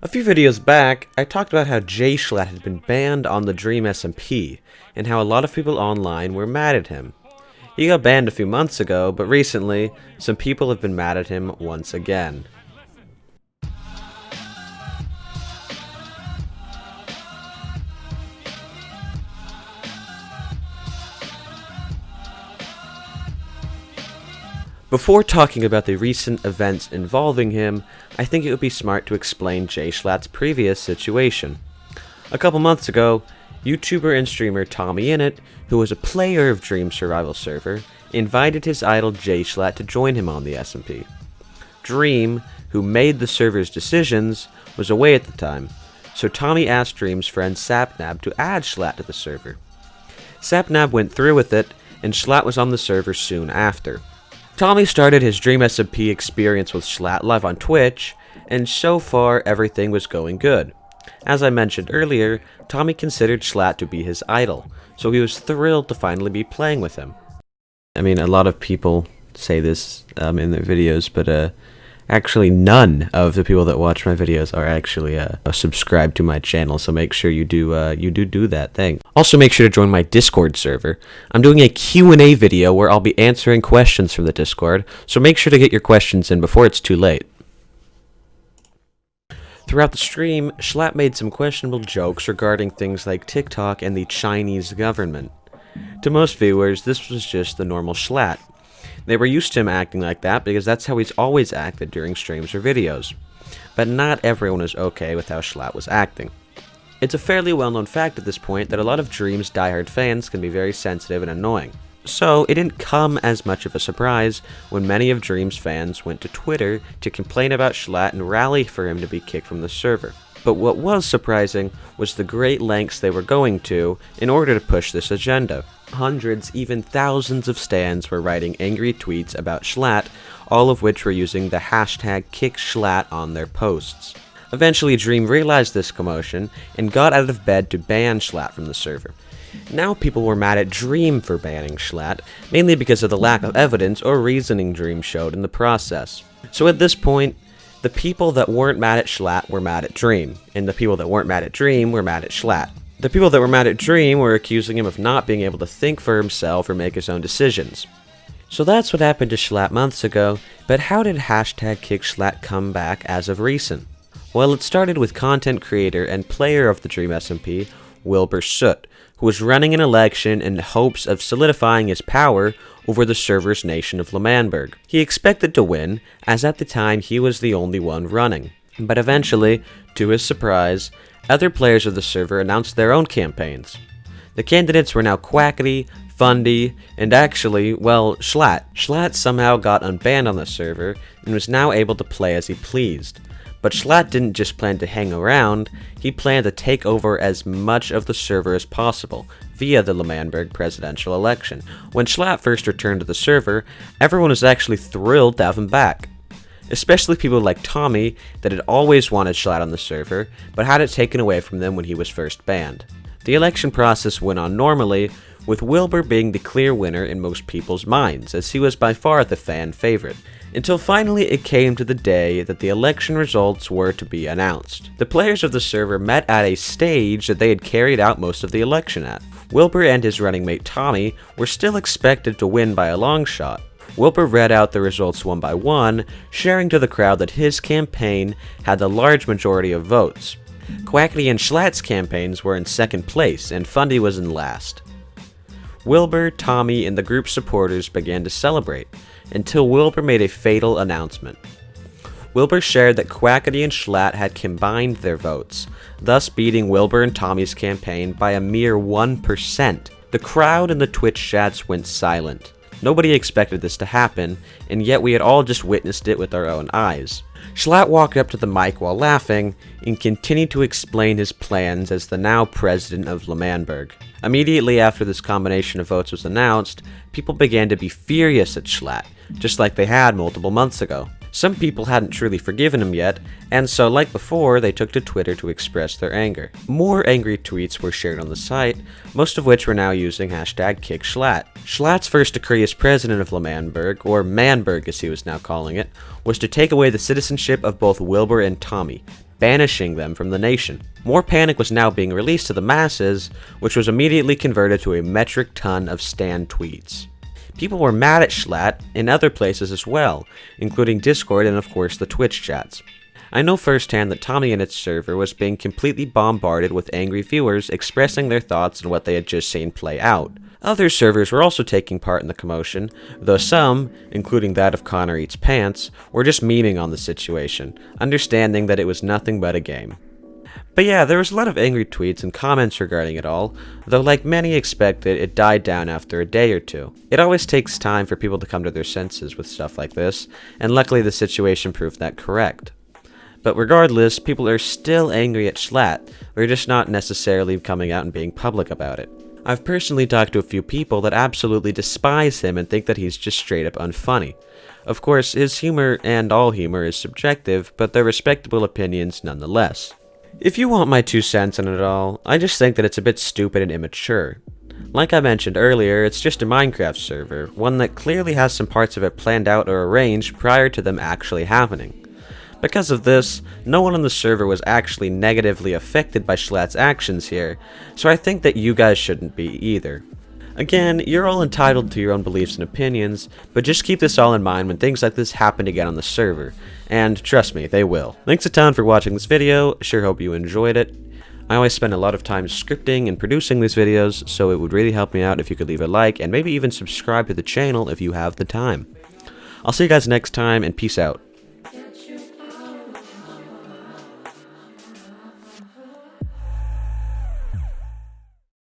A few videos back, I talked about how Jschlatt had been banned on the Dream SMP, and how a lot of people online were mad at him. He got banned a few months ago, but recently, some people have been mad at him once again. Before talking about the recent events involving him, I think it would be smart to explain Jschlatt's previous situation. A couple months ago, YouTuber and streamer TommyInnit, who was a player of Dream's survival server, invited his idol Jschlatt to join him on the SMP. Dream, who made the server's decisions, was away at the time, so Tommy asked Dream's friend Sapnap to add Jschlatt to the server. Sapnap went through with it, and Jschlatt was on the server soon after. Tommy started his Dream SMP experience with Jschlatt live on Twitch, and so far everything was going good. As I mentioned earlier, Tommy considered Jschlatt to be his idol, so he was thrilled to finally be playing with him. I mean, a lot of people say this in their videos, but actually none of the people that watch my videos are actually subscribed to my channel, so make sure you do that thing. Also, make sure to join my Discord server. I'm doing a Q&A video where I'll be answering questions from the Discord, so make sure to get your questions in before it's too late. Throughout the stream, Jschlatt made some questionable jokes regarding things like TikTok and the Chinese government. To most viewers, this was just the normal Jschlatt. They were used to him acting like that because that's how he's always acted during streams or videos. But not everyone is okay with how Jschlatt was acting. It's a fairly well-known fact at this point that a lot of Dream's diehard fans can be very sensitive and annoying. So it didn't come as much of a surprise when many of Dream's fans went to Twitter to complain about Jschlatt and rally for him to be kicked from the server. But what was surprising was the great lengths they were going to in order to push this agenda. Hundreds, even thousands of stans were writing angry tweets about Jschlatt, all of which were using the hashtag #KickJschlatt on their posts. Eventually, Dream realized this commotion and got out of bed to ban Jschlatt from the server. Now people were mad at Dream for banning Jschlatt, mainly because of the lack of evidence or reasoning Dream showed in the process. So at this point, the people that weren't mad at Jschlatt were mad at Dream, and the people that weren't mad at Dream were mad at Jschlatt. The people that were mad at Dream were accusing him of not being able to think for himself or make his own decisions. So that's what happened to Jschlatt months ago, but how did hashtag #KickJschlatt come back as of recent? Well, it started with content creator and player of the Dream SMP, Jschlatt, who was running an election in hopes of solidifying his power over the server's nation of L'Manberg. He expected to win, as at the time he was the only one running. But eventually, to his surprise, other players of the server announced their own campaigns. The candidates were now Quackity, Fundy, and actually, well, Jschlatt. Jschlatt somehow got unbanned on the server and was now able to play as he pleased. But Jschlatt didn't just plan to hang around, he planned to take over as much of the server as possible, via the L'Manberg presidential election. When Jschlatt first returned to the server, everyone was actually thrilled to have him back. Especially people like Tommy, that had always wanted Jschlatt on the server, but had it taken away from them when he was first banned. The election process went on normally, with Wilbur being the clear winner in most people's minds, as he was by far the fan favorite. Until finally it came to the day that the election results were to be announced. The players of the server met at a stage that they had carried out most of the election at. Wilbur and his running mate Tommy were still expected to win by a long shot. Wilbur read out the results one by one, sharing to the crowd that his campaign had the large majority of votes. Quackity and Jschlatt's campaigns were in second place, and Fundy was in last. Wilbur, Tommy, and the group's supporters began to celebrate, until Wilbur made a fatal announcement. Wilbur shared that Quackity and Jschlatt had combined their votes, thus beating Wilbur and Tommy's campaign by a mere 1%. The crowd in the Twitch chats went silent. Nobody expected this to happen, and yet we had all just witnessed it with our own eyes. Jschlatt walked up to the mic while laughing, and continued to explain his plans as the now president of L'Manberg. Immediately after this combination of votes was announced, people began to be furious at Jschlatt, just like they had multiple months ago. Some people hadn't truly forgiven him yet, and so like before, they took to Twitter to express their anger. More angry tweets were shared on the site, most of which were now using hashtag #KickJschlatt. Jschlatt's first decree as president of L'Manberg, or Manberg as he was now calling it, was to take away the citizenship of both Wilbur and Tommy, banishing them from the nation. More panic was now being released to the masses, which was immediately converted to a metric ton of Stan tweets. People were mad at Jschlatt in other places as well, including Discord and of course the Twitch chats. I know firsthand that TommyInnit's server was being completely bombarded with angry viewers expressing their thoughts on what they had just seen play out. Other servers were also taking part in the commotion, though some, including that of Connor Eats Pants, were just memeing on the situation, understanding that it was nothing but a game. But yeah, there was a lot of angry tweets and comments regarding it all, though like many expected, it died down after a day or two. It always takes time for people to come to their senses with stuff like this, and luckily the situation proved that correct. But regardless, people are still angry at Jschlatt, they're just not necessarily coming out and being public about it. I've personally talked to a few people that absolutely despise him and think that he's just straight up unfunny. Of course, his humor and all humor is subjective, but they're respectable opinions nonetheless. If you want my 2 cents on it all, I just think that it's a bit stupid and immature. Like I mentioned earlier, it's just a Minecraft server, one that clearly has some parts of it planned out or arranged prior to them actually happening. Because of this, no one on the server was actually negatively affected by Jschlatt's actions here, so I think that you guys shouldn't be either. Again, you're all entitled to your own beliefs and opinions, but just keep this all in mind when things like this happen again on the server, and trust me, they will. Thanks a ton for watching this video, sure hope you enjoyed it. I always spend a lot of time scripting and producing these videos, so it would really help me out if you could leave a like and maybe even subscribe to the channel if you have the time. I'll see you guys next time, and peace out.